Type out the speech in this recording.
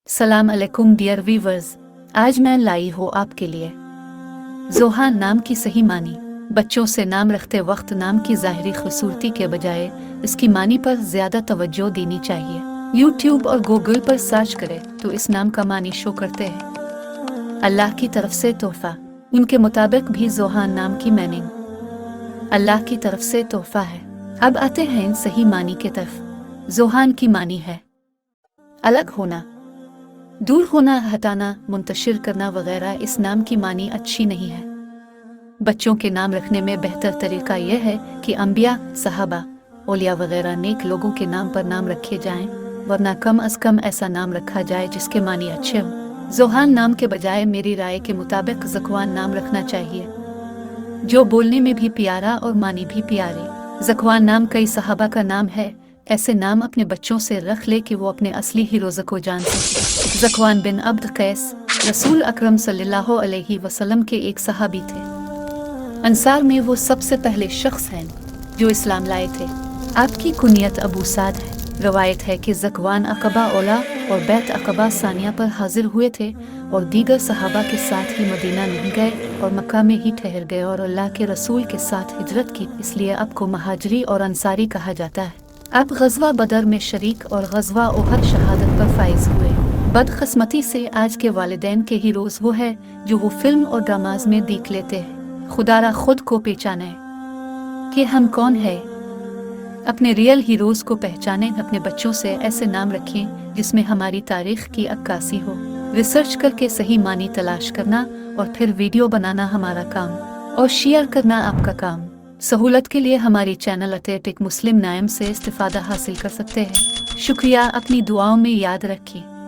सलाम अलैकुम dear viewers, आज मैं लाई हूँ आपके लिए ज़ोहान नाम की सही मानी। बच्चों से नाम रखते वक्त नाम की ज़ाहिरी खूबसूरती के बजाय इसकी मानी पर ज़्यादा तवज्जो देनी चाहिए। यूट्यूब और गूगल पर सर्च करें तो इस नाम का मानी शो करते हैं अल्लाह की तरफ से तोहफा। उनके मुताबिक भी ज़ोहान नाम की मीनिंग अल्लाह की तरफ से तोहफा है। अब आते हैं इन सही मानी के तरफ। ज़ोहान की मानी है अलग होना, दूर होना, हटाना, मुंतशिर करना वगैरह। इस नाम की मानी अच्छी नहीं है। बच्चों के नाम रखने में बेहतर तरीका यह है कि अंबिया, सहाबा, औलिया वगैरह नेक लोगों के नाम पर नाम रखे जाएं, वरना कम अज कम ऐसा नाम रखा जाए जिसके मानी अच्छे हों। ज़ोहान नाम के बजाय मेरी राय के मुताबिक ज़कवान नाम रखना चाहिए, जो बोलने में भी प्यारा और मानी भी प्यारी। ज़कवान नाम कई सहाबा का नाम है। ऐसे नाम अपने बच्चों से रख ले कि वो अपने असली हीरोज़ को जान सके। ज़कवान बिन अब्द कैस रसूल अकरम सल्लल्लाहु अलैहि वसल्लम के एक सहाबी थे। अंसार में वो सबसे पहले शख्स हैं जो इस्लाम लाए थे। आपकी कुनियत अबू साद है। रवायत है कि ज़कवान अक़बा ओला और बैत अक़बा सानिया पर हाजिर हुए थे और दीगर सहाबा के साथ ही मदीना नहीं गए और मक्का में ही ठहर गए और अल्लाह के रसूल के साथ हिजरत की। इसलिए आपको महाजरी और अंसारी कहा जाता है। आप ग़ज़वा बदर में शरीक और ग़ज़वा ओहद शहादत पर फाइज हुए। बदकिस्मती से आज के वालिदैन के हीरोज़ वो है जो वो फिल्म और ड्रामाज में देख लेते हैं। खुदारा खुद को पहचाने कि हम कौन है, अपने रियल हीरोज़ को पहचानें। अपने बच्चों से ऐसे नाम रखें जिसमें हमारी तारीख़ की अक्कासी हो। रिसर्च करके सही मानी तलाश करना और फिर वीडियो बनाना हमारा काम और शेयर करना आपका काम। सहूलत के लिए हमारी चैनल अथेंटिक मुस्लिम नाम से इस्तिफ़ादा हासिल कर सकते हैं। शुक्रिया। अपनी दुआओं में याद रखें।